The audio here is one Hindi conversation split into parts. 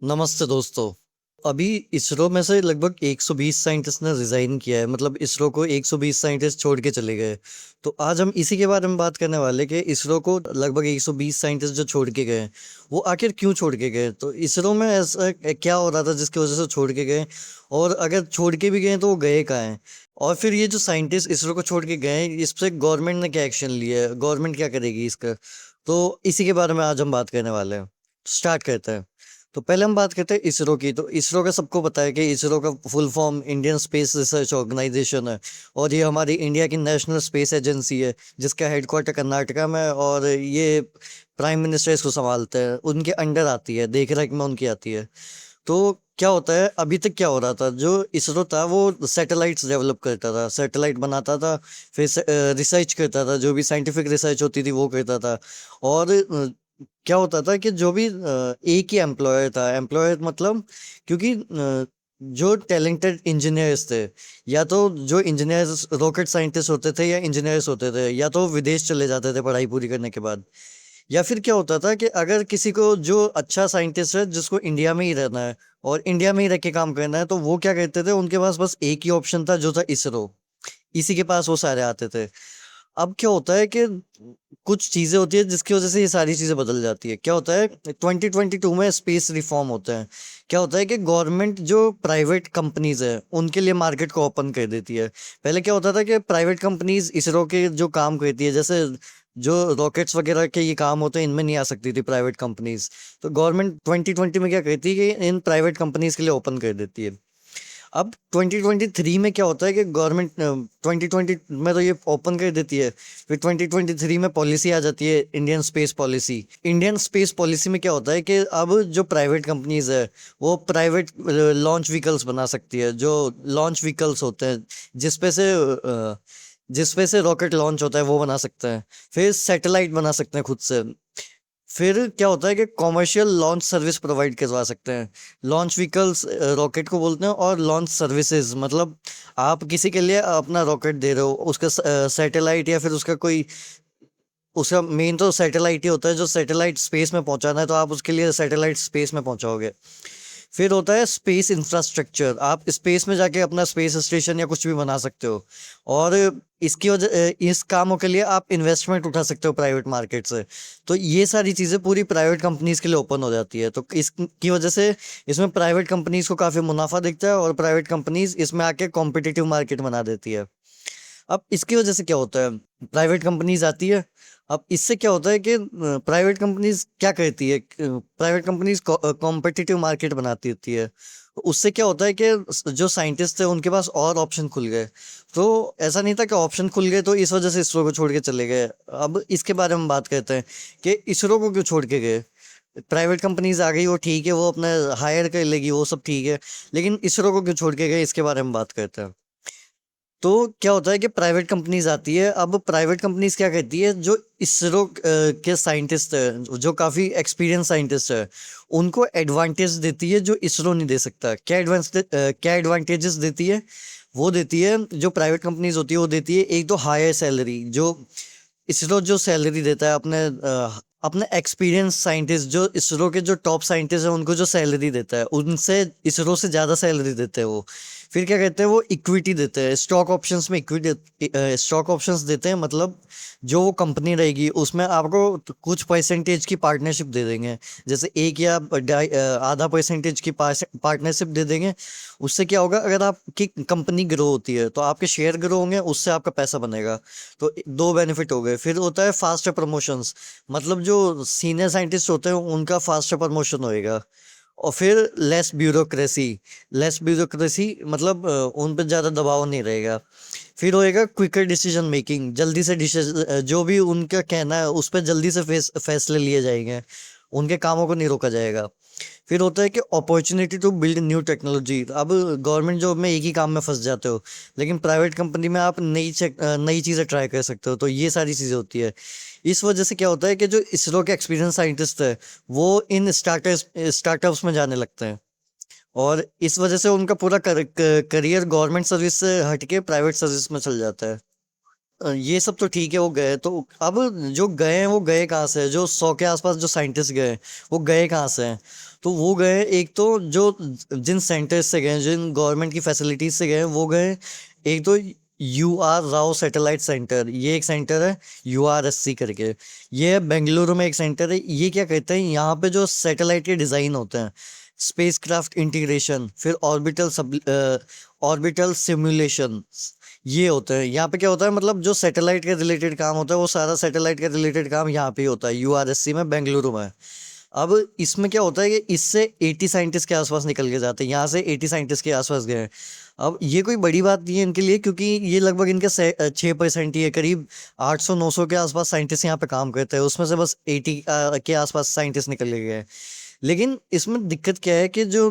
नमस्ते दोस्तों। अभी इसरो में से लगभग 120 साइंटिस्ट ने रिजाइन किया है, मतलब इसरो को 120 साइंटिस्ट छोड़ के चले गए। तो आज हम इसी के बारे में बात करने वाले कि इसरो को लगभग 120 साइंटिस्ट जो छोड़ के गए, वो आखिर क्यों छोड़ के गए। तो इसरो में ऐसा क्या हो रहा था जिसकी वजह से छोड़ के गए, और अगर छोड़ के भी गए तो वो गए कहाँ हैं। और फिर ये जो साइंटिस्ट इसरो को छोड़ के गए हैं, इस पे गवर्नमेंट ने क्या एक्शन लिया है, गवर्नमेंट क्या करेगी इसका। तो इसी के बारे में आज हम बात करने वाले हैं। स्टार्ट करते हैं। तो पहले हम बात करते हैं इसरो की। तो इसरो का सबको पता है कि इसरो का full form Indian space research organisation है, और ये हमारी इंडिया की नेशनल स्पेस एजेंसी है, जिसका हेडक्वार्टर कर्नाटका में है, और ये प्राइम मिनिस्टर इसको संभालते हैं, उनके अंडर आती है, देख रेख में उनकी आती है। तो क्या होता है, अभी तक क्या हो रहा था, जो इसरो था वो सैटेलाइट्स डेवलप करता था, सैटेलाइट बनाता था, फिर रिसर्च करता था, जो भी साइंटिफिक रिसर्च होती थी वो करता था। और क्या होता था कि जो भी एक ही एम्प्लॉयर था, एम्प्लॉयर मतलब, क्योंकि जो टैलेंटेड इंजीनियर्स थे, या तो जो इंजीनियर्स रॉकेट साइंटिस्ट होते थे या इंजीनियर्स होते थे, या तो विदेश चले जाते थे पढ़ाई पूरी करने के बाद। या फिर क्या होता था कि अगर किसी को जो अच्छा साइंटिस्ट है जिसको इंडिया में ही रहना है और इंडिया में ही रह के काम करना है, तो वो क्या करते थे, उनके पास बस एक ही ऑप्शन था जो था इसरो। इसी के पास वो सारे आते थे। अब क्या होता है कि कुछ चीजें होती है जिसकी वजह से ये सारी चीजें बदल जाती है। क्या होता है, 2022 में स्पेस रिफॉर्म होते हैं। क्या होता है कि गवर्नमेंट जो प्राइवेट कंपनीज है उनके लिए मार्केट को ओपन कर देती है। पहले क्या होता था कि प्राइवेट कंपनीज इसरो के जो काम करती है, जैसे जो रॉकेट्स वगैरह के ये काम होते हैं, इनमें नहीं आ सकती थी प्राइवेट कंपनीज। तो गवर्नमेंट 2020 में क्या करती है कि इन प्राइवेट कंपनीज के लिए ओपन कर देती है। अब 2023 में क्या होता है कि गवर्नमेंट 2020 में तो ये ओपन कर देती है, फिर 2023 में पॉलिसी आ जाती है, Indian space policy. Indian space policy में क्या होता है कि अब जो प्राइवेट कंपनीज है वो प्राइवेट लॉन्च व्हीकल्स बना सकती है, जो लॉन्च व्हीकल्स होते हैं जिसपे से जिसपे से रॉकेट लॉन्च होता है, वो बना सकते हैं। फिर सैटेलाइट बना सकते हैं खुद से। फिर क्या होता है कि कॉमर्शियल लॉन्च सर्विस प्रोवाइड करवा सकते हैं। लॉन्च व्हीकल्स रॉकेट को बोलते हैं, और लॉन्च सर्विसेज मतलब आप किसी के लिए अपना रॉकेट दे रहे हो, उसका सैटेलाइट या फिर उसका कोई, उसका मेन तो सैटेलाइट ही होता है, जो सैटेलाइट स्पेस में पहुंचाना है तो आप उसके लिए सैटेलाइट स्पेस में पहुंचाओगे। फिर होता है स्पेस इंफ्रास्ट्रक्चर, आप स्पेस में जाके अपना स्पेस स्टेशन या कुछ भी बना सकते हो। और इसकी वजह इस कामों के लिए आप इन्वेस्टमेंट उठा सकते हो प्राइवेट मार्केट से। तो ये सारी चीज़ें पूरी प्राइवेट कंपनीज के लिए ओपन हो जाती है। तो इसकी वजह से इसमें प्राइवेट कंपनीज को काफ़ी मुनाफा दिखता है, और प्राइवेट कंपनीज इसमें आके कॉम्पिटिटिव मार्केट बना देती है। अब इसकी वजह से क्या होता है, प्राइवेट कंपनीज आती है। अब इससे क्या होता है कि प्राइवेट कंपनीज क्या करती है, प्राइवेट कंपनीज कॉम्पिटिटिव मार्केट बनाती होती है। तो उससे क्या होता है कि जो साइंटिस्ट थे उनके पास और ऑप्शन खुल गए। तो ऐसा नहीं था कि ऑप्शन खुल गए तो इस वजह से इसरो को छोड़ के चले गए। अब इसके बारे में बात करते हैं कि इसरो को क्यों छोड़ के गए। प्राइवेट कंपनीज आ गई, वो ठीक है, वो अपने हायर कर लेगी, वो सब ठीक है, लेकिन इसरो को क्यों छोड़ के गए, इसके बारे में बात करते हैं। तो क्या होता है कि प्राइवेट कंपनीज आती है। अब प्राइवेट कंपनीज क्या कहती है, जो इसरो के साइंटिस्ट है, जो काफी एक्सपीरियंस साइंटिस्ट है, उनको एडवांटेज देती है जो इसरो नहीं दे सकता। क्या एडवांटेजेस देती है, वो देती है, जो प्राइवेट कंपनीज होती है वो देती है, एक तो हायर सैलरी। जो इसरो जो सैलरी देता है अपने एक्सपीरियंस साइंटिस्ट, जो इसरो के जो टॉप साइंटिस्ट हैं उनको जो सैलरी देता है, उनसे इसरो से ज़्यादा सैलरी देते हैं वो। फिर क्या कहते हैं, वो इक्विटी देते हैं, स्टॉक ऑप्शंस में इक्विटी, स्टॉक ऑप्शंस देते हैं, मतलब जो वो कंपनी रहेगी उसमें आपको कुछ परसेंटेज की पार्टनरशिप दे देंगे। जैसे एक या आधा परसेंटेज की पार्टनरशिप दे देंगे। उससे क्या होगा, अगर आपकी कंपनी ग्रो होती है तो आपके शेयर ग्रो होंगे, उससे आपका पैसा बनेगा। तो दो बेनिफिट हो गए। फिर होता है फास्टर प्रमोशंस, मतलब जो सीनियर साइंटिस्ट होते हैं उनका फास्टर प्रमोशन होएगा। और फिर लेस ब्यूरोक्रेसी मतलब उन पर ज़्यादा दबाव नहीं रहेगा। फिर होएगा क्विकर डिसीजन मेकिंग, जल्दी से जो भी उनका कहना है उस पर जल्दी से फैसले लिए जाएंगे, उनके कामों को नहीं रोका जाएगा। फिर होता है कि opportunity to build new technology. अब गवर्नमेंट जॉब में एक ही काम में फंस जाते हो, लेकिन प्राइवेट कंपनी में आप नई चीज़ें ट्राई कर सकते हो। तो ये सारी चीज़ें होती है। इस वजह से क्या होता है कि जो इसरो के एक्सपीरियंस साइंटिस्ट है वो इन स्टार्टअप्स में जाने लगते हैं, और इस वजह से उनका पूरा करियर गवर्नमेंट सर्विस से हटके प्राइवेट सर्विस में चल जाता है। ये सब तो ठीक है, वो गए तो अब जो गए हैं वो गए कहाँ से हैं? जो 100 के आसपास जो साइंटिस्ट गए वो गए कहाँ से हैं? तो वो गए, एक तो जो जिन सेंटर्स से गए, जिन गवर्नमेंट की फैसिलिटीज से गए वो गए, एक तो U R Rao satellite centre, ये एक सेंटर है, URSC करके। ये है बेंगलुरु में एक सेंटर है। ये क्या कहते हैं, यहाँ पे जो सैटेलाइट के डिज़ाइन होते हैं, स्पेसक्राफ्ट इंटीग्रेशन, फिर ऑर्बिटल सिमुलेशन, ये होता है। यहाँ पे क्या होता है, मतलब जो सैटेलाइट के रिलेटेड काम होता है वो सारा सैटेलाइट के रिलेटेड काम यहाँ पे ही होता है, URSC में, बेंगलुरु में। अब इसमें क्या होता है कि इससे 80 साइंटिस्ट के आसपास निकल के जाते हैं, यहाँ से 80 साइंटिस्ट के आसपास गए हैं। अब ये कोई बड़ी बात नहीं है इनके लिए, क्योंकि ये लगभग इनके 6% ही है, करीब 800-900 के आसपास साइंटिस्ट यहाँ पे काम करते हैं, उसमें से बस 80 के आसपास साइंटिस्ट निकल के गए हैं। लेकिन इसमें दिक्कत क्या है कि जो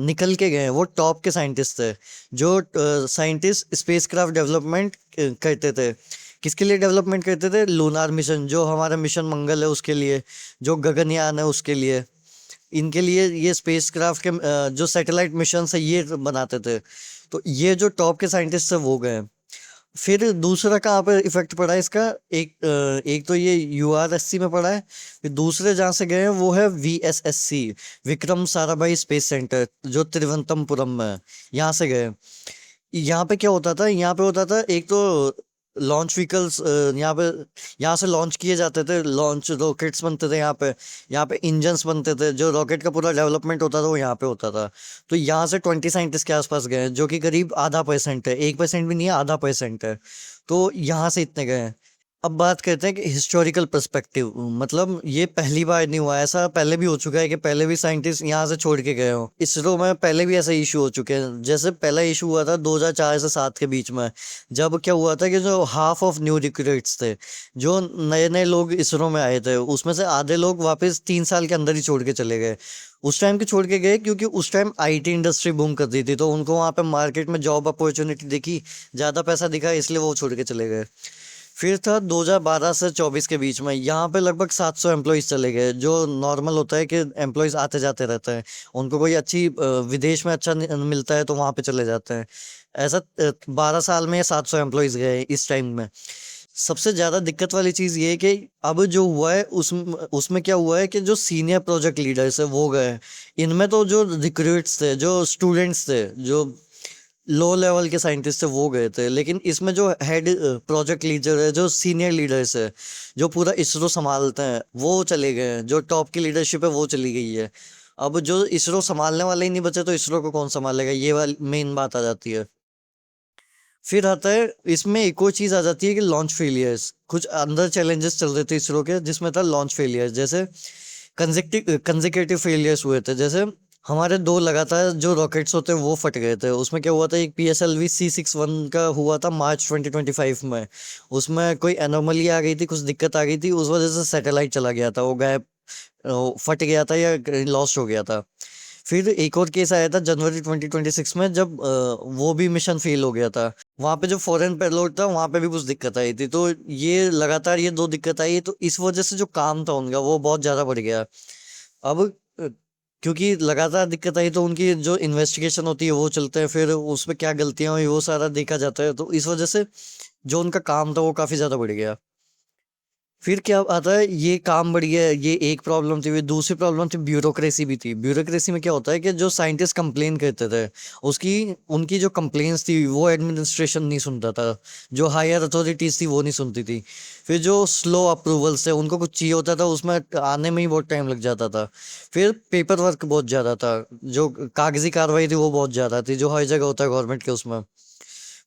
निकल के गए हैं वो टॉप के साइंटिस्ट थे, जो साइंटिस्ट स्पेसक्राफ्ट डेवलपमेंट करते थे। किसके लिए डेवलपमेंट करते थे? लूनार मिशन, जो हमारा मिशन मंगल है उसके लिए, जो गगनयान है उसके लिए, इनके लिए ये स्पेसक्राफ्ट के जो सैटेलाइट मिशन है ये बनाते थे। तो ये जो टॉप के साइंटिस्ट है वो गए। फिर दूसरा कहाँ पे इफेक्ट पड़ा है इसका, एक तो ये URSC में पड़ा है। फिर दूसरे जहाँ से गए हैं वो है VSSC, Vikram Sarabhai space centre, जो तिरुवनंतपुरम में है, यहाँ से गए। यहाँ पे क्या होता था, यहाँ पे होता था एक तो लॉन्च व्हीकल्स, यहाँ से लॉन्च किए जाते थे, लॉन्च रॉकेट्स बनते थे यहाँ पे इंजन्स बनते थे, जो रॉकेट का पूरा डेवलपमेंट होता था वो यहाँ पे होता था। तो यहाँ से 20 साइंटिस्ट के आसपास गए हैं, जो कि करीब आधा परसेंट है, 1% भी नहीं है, आधा परसेंट है। तो यहाँ से इतने गए हैं। अब बात करते हैं कि हिस्टोरिकल पर्सपेक्टिव, मतलब ये पहली बार नहीं हुआ, ऐसा पहले भी हो चुका है कि पहले भी साइंटिस्ट यहाँ से छोड़ के गए हो। इसरो में पहले भी ऐसा इशू हो चुके हैं। जैसे पहला इशू हुआ था 2004 से 7 के बीच में, जब क्या हुआ था कि जो हाफ ऑफ न्यू रिक्रूट्स थे, जो नए नए लोग इसरो में आए थे, उसमें से आधे लोग वापस 3 साल के अंदर ही छोड़ के चले गए। उस टाइम के छोड़ के गए क्योंकि उस टाइम IT इंडस्ट्री बूम कर दी थी, तो उनको वहाँ पे मार्केट में जॉब अपॉर्चुनिटी दिखी, ज़्यादा पैसा दिखा, इसलिए वो छोड़ के चले गए। फिर था 2012 से 24 के बीच में, यहाँ पे लगभग 700 एम्प्लॉयज़ चले गए। जो नॉर्मल होता है कि एम्प्लॉयज़ आते जाते रहते हैं, उनको कोई अच्छी विदेश में अच्छा मिलता है तो वहाँ पे चले जाते हैं। ऐसा 12 साल में 700 एम्प्लॉयज़ गए इस टाइम में। सबसे ज़्यादा दिक्कत वाली चीज़ ये है कि अब जो हुआ है उसमें क्या हुआ है कि जो सीनियर प्रोजेक्ट लीडर्स है वो गए। इनमें तो जो रिक्रूट्स थे, जो स्टूडेंट्स थे, जो लो लेवल के साइंटिस्ट थे वो गए थे, लेकिन इसमें जो हेड प्रोजेक्ट लीडर है, जो सीनियर लीडर्स है, जो पूरा इसरो संभालते हैं, वो चले गए हैं। जो टॉप की लीडरशिप है वो चली गई है। अब जो इसरो संभालने वाले ही नहीं बचे तो इसरो को कौन संभालेगा, ये वाली मेन बात आ जाती है। फिर आता है इसमें एक और चीज आ जाती है कि लॉन्च फेलियर्स, कुछ अंदर चैलेंजेस चल रहे थे इसरो के, जिसमें था लॉन्च फेलियर्स। जैसे कंसेक्यूटिव फेलियर्स हुए थे। जैसे हमारे 2 लगातार जो रॉकेट्स होते हैं वो फट गए थे। उसमें क्या हुआ था, एक PSLV C61 का हुआ था मार्च 2025 में। उसमें कोई एनोमली आ गई थी, कुछ दिक्कत आ गई थी, उस वजह से सैटेलाइट चला गया था, वो गायब, फट गया था या लॉस्ट हो गया था। फिर एक और केस आया था जनवरी 2026 में, जब वो भी मिशन फेल हो गया था। वहाँ पे जो फॉरेन पेलोड था वहाँ पे भी कुछ दिक्कत आई थी। तो ये लगातार ये 2 दिक्कत आई, तो इस वजह से जो काम था उनका वो बहुत ज़्यादा बढ़ गया। अब क्योंकि लगातार दिक्कत आई तो उनकी जो इन्वेस्टिगेशन होती है वो चलते हैं, फिर उसमें क्या गलतियां हुई वो सारा देखा जाता है, तो इस वजह से जो उनका काम था वो काफ़ी ज़्यादा बढ़ गया। फिर क्या आता है, ये काम बढ़ गया, ये एक प्रॉब्लम थी। फिर दूसरी प्रॉब्लम थी, ब्यूरोक्रेसी भी थी। ब्यूरोक्रेसी में क्या होता है कि जो साइंटिस्ट कंप्लेन करते थे, उसकी उनकी जो कंप्लेंट्स थी वो एडमिनिस्ट्रेशन नहीं सुनता था, जो हायर अथॉरिटीज थी वो नहीं सुनती थी। फिर जो स्लो अप्रूवल्स थे, उनको कुछ चाहिए होता था उसमें आने में ही बहुत टाइम लग जाता था। फिर पेपर वर्क बहुत ज़्यादा था, जो कागजी कार्रवाई थी वो बहुत ज़्यादा थी, जो हर जगह होता है गवर्नमेंट के उसमें।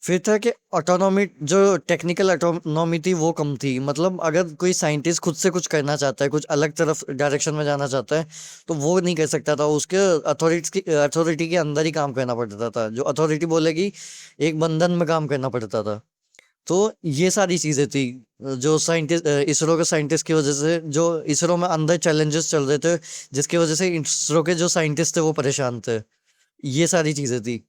फिर था कि ऑटोनॉमी, जो टेक्निकल ऑटोनॉमी थी वो कम थी। मतलब अगर कोई साइंटिस्ट खुद से कुछ करना चाहता है, कुछ अलग तरफ डायरेक्शन में जाना चाहता है, तो वो नहीं कर सकता था, उसके अथॉरिटी के अंदर ही काम करना पड़ता था। जो अथॉरिटी बोलेगी, एक बंधन में काम करना पड़ता था। तो ये सारी चीज़ें थी जो साइंटिस्ट, इसरो के साइंटिस्ट की वजह से, जो इसरो में अंदर चैलेंजेस चल रहे थे, जिसकी वजह से इसरो के जो साइंटिस्ट थे वो परेशान थे। ये सारी चीज़ें थी।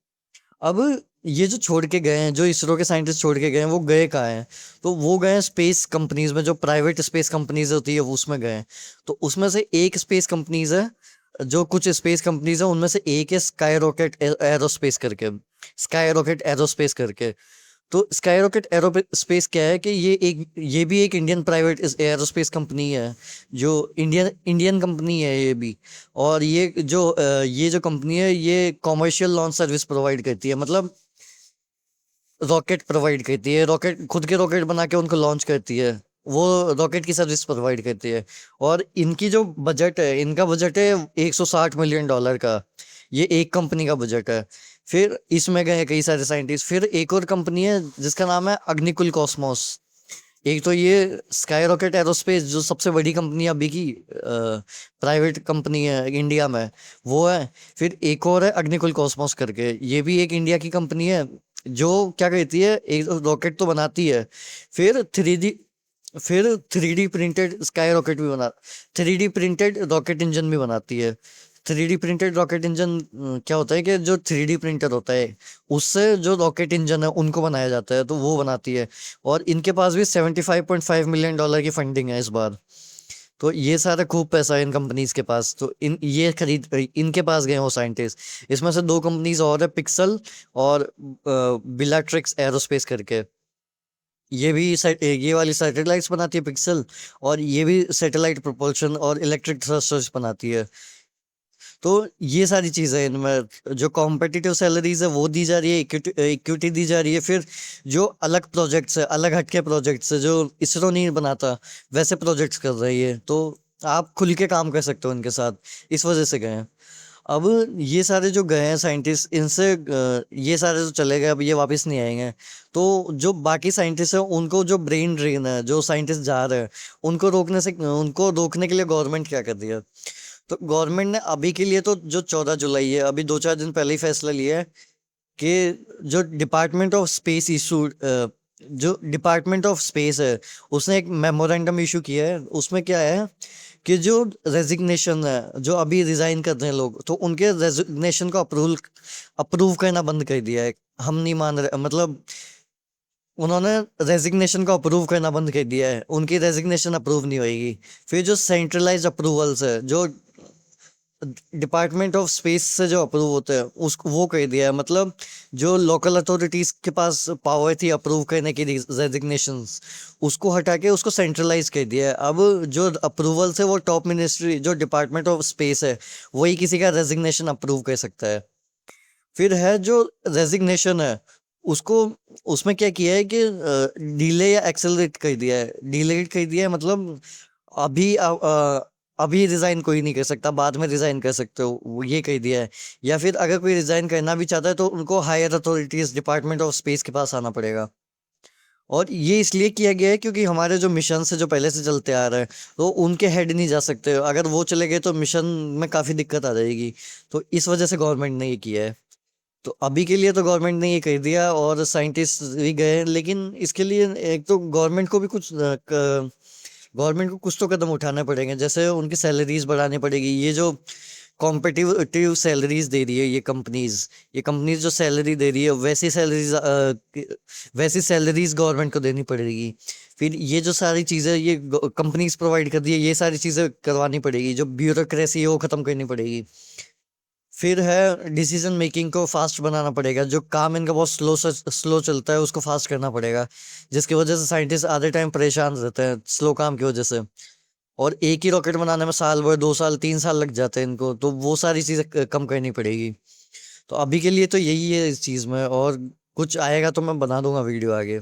अब ये जो छोड़ के गए हैं, जो इसरो के साइंटिस्ट छोड़ के गए हैं, वो गए कहाँ हैं? तो वो गए हैं स्पेस कंपनीज में, जो प्राइवेट स्पेस कंपनीज होती है वो उसमें गए हैं। तो उसमें से एक स्पेस कंपनीज है, जो कुछ स्पेस कंपनीज है उनमें से एक है स्काई रॉकेट एरोस्पेस करके, स्काई रॉकेट एरोस्पेस करके। तो स्काई रॉकेट एरोस्पेस क्या है कि ये भी एक इंडियन प्राइवेट एरोस्पेस कंपनी है, जो इंडियन इंडियन कंपनी है ये भी। और ये जो कंपनी है ये कॉमर्शियल लॉन्च सर्विस प्रोवाइड करती है, मतलब रॉकेट प्रोवाइड करती है, रॉकेट खुद के रॉकेट बना के उनको लॉन्च करती है, वो रॉकेट की सर्विस प्रोवाइड करती है। और इनकी जो बजट है, इनका बजट है $160 मिलियन का। ये एक कंपनी का बजट है। फिर इसमें गए कई सारे साइंटिस्ट। फिर एक और कंपनी है जिसका नाम है अग्निकुल कॉस्मोस। एक तो ये स्काई रॉकेट एरोस्पेस जो सबसे बड़ी कंपनी अभी की प्राइवेट कंपनी है इंडिया में, वो है। फिर एक और है अग्निकुल कॉस्मोस करके, ये भी एक इंडिया की कंपनी है, जो क्या कहती है, एक रॉकेट तो बनाती है, फिर three D printed sky rocket भी बना 3D प्रिंटेड रॉकेट इंजन भी बनाती है। 3D प्रिंटेड रॉकेट इंजन क्या होता है कि जो 3D प्रिंटर होता है उससे जो रॉकेट इंजन है उनको बनाया जाता है, तो वो बनाती है। और इनके पास भी $75.5 मिलियन की फंडिंग है इस बार। तो ये सारा खूब पैसा है इन कंपनीज के पास, तो इनके पास गए हो साइंटिस्ट। इसमें से दो कंपनीज और है, पिक्सल और बिलाट्रिक्स एरोस्पेस करके। ये वाली सैटेलाइट्स बनाती है पिक्सल, और ये भी सैटेलाइट प्रोपल्शन और इलेक्ट्रिक थ्रस्टर्स बनाती है। तो ये सारी चीजें हैं इनमें। जो कॉम्पिटिटिव सैलरीज है वो दी जा रही है, इक्विटी दी जा रही है। फिर जो अलग प्रोजेक्ट्स है, अलग हटके प्रोजेक्ट्स है जो इसरो नहीं बनाता, वैसे प्रोजेक्ट्स कर रही है, तो आप खुल के काम कर सकते हो इनके साथ। इस वजह से गए हैं। अब ये सारे जो गए हैं साइंटिस्ट, इनसे ये सारे जो चले गए अब ये वापस नहीं आएंगे। तो जो बाकी साइंटिस्ट हैं उनको जो ब्रेन ड्रेन है, जो साइंटिस्ट जा रहे हैं उनको रोकने के लिए गवर्नमेंट क्या कर दिया। तो गवर्नमेंट ने अभी के लिए तो जो 14 जुलाई है, अभी 2-4 दिन पहले ही फैसला लिया है कि जो डिपार्टमेंट ऑफ स्पेस है उसने एक मेमोरेंडम इशू किया है। उसमें क्या है कि जो रेजिग्नेशन है, जो अभी रिजाइन कर रहे हैं लोग, तो उनके रेजिग्नेशन को अप्रूव करना बंद कर दिया है। हम नहीं मान रहे, मतलब उन्होंने रेजिग्नेशन को अप्रूव करना बंद कर दिया है, उनकी रेजिग्नेशन अप्रूव नहीं होगी। फिर जो सेंट्रलाइज अप्रूवल्स है, जो डिपार्टमेंट ऑफ स्पेस से जो अप्रूव होते हैं उसको वो कर दिया है, मतलब जो लोकल अथॉरिटीज के पास पावर थी अप्रूव करने की रेजिग्नेशंस, उसको हटा के उसको सेंट्रलाइज कर दिया है। अब जो अप्रूवल है वो टॉप मिनिस्ट्री, जो डिपार्टमेंट ऑफ स्पेस है, वही किसी का रेजिग्नेशन अप्रूव कर सकता है। फिर है जो रेजिग्नेशन है, उसको उसमें क्या किया है कि डिले या एक्सेलरेट कर दिया है। डिलेट कर दिया है, मतलब अभी अभी रिजाइन कोई नहीं कर सकता, बाद में रिजाइन कर सकते हो, वो ये कह दिया है। या फिर अगर कोई रिजाइन करना भी चाहता है तो उनको higher authorities department of space के पास आना पड़ेगा। और ये इसलिए किया गया है क्योंकि हमारे जो मिशन है जो पहले से चलते आ रहे हैं, तो उनके हेड नहीं जा सकते, अगर वो चले गए तो मिशन में काफी दिक्कत आ जाएगी। तो इस वजह से गवर्नमेंट ने ये किया है। तो अभी के लिए तो गवर्नमेंट ने ये कह दिया और साइंटिस्ट भी गए हैं, लेकिन इसके लिए एक तो गवर्नमेंट को कुछ तो कदम उठाने पड़ेंगे, जैसे उनकी सैलरीज बढ़ानी पड़ेगी। ये जो कॉम्पिटिटिव सैलरीज दे रही है ये कंपनीज जो सैलरी दे रही है, वैसी सैलरीज गवर्नमेंट को देनी पड़ेगी। फिर ये जो सारी चीज़ें ये कंपनीज प्रोवाइड कर दी है, ये सारी चीज़ें करवानी पड़ेगी, जो ब्यूरोक्रेसी है वो खत्म करनी पड़ेगी। फिर है डिसीजन मेकिंग को फास्ट बनाना पड़ेगा, जो काम इनका बहुत स्लो चलता है उसको फास्ट करना पड़ेगा, जिसकी वजह से साइंटिस्ट आधे टाइम परेशान रहते हैं स्लो काम की वजह से। और एक ही रॉकेट बनाने में साल भर, 2 साल, 3 साल लग जाते हैं इनको, तो वो सारी चीजें कम करनी पड़ेगी। तो अभी के लिए तो यही है इस चीज में, और कुछ आएगा तो मैं बना दूंगा वीडियो आगे।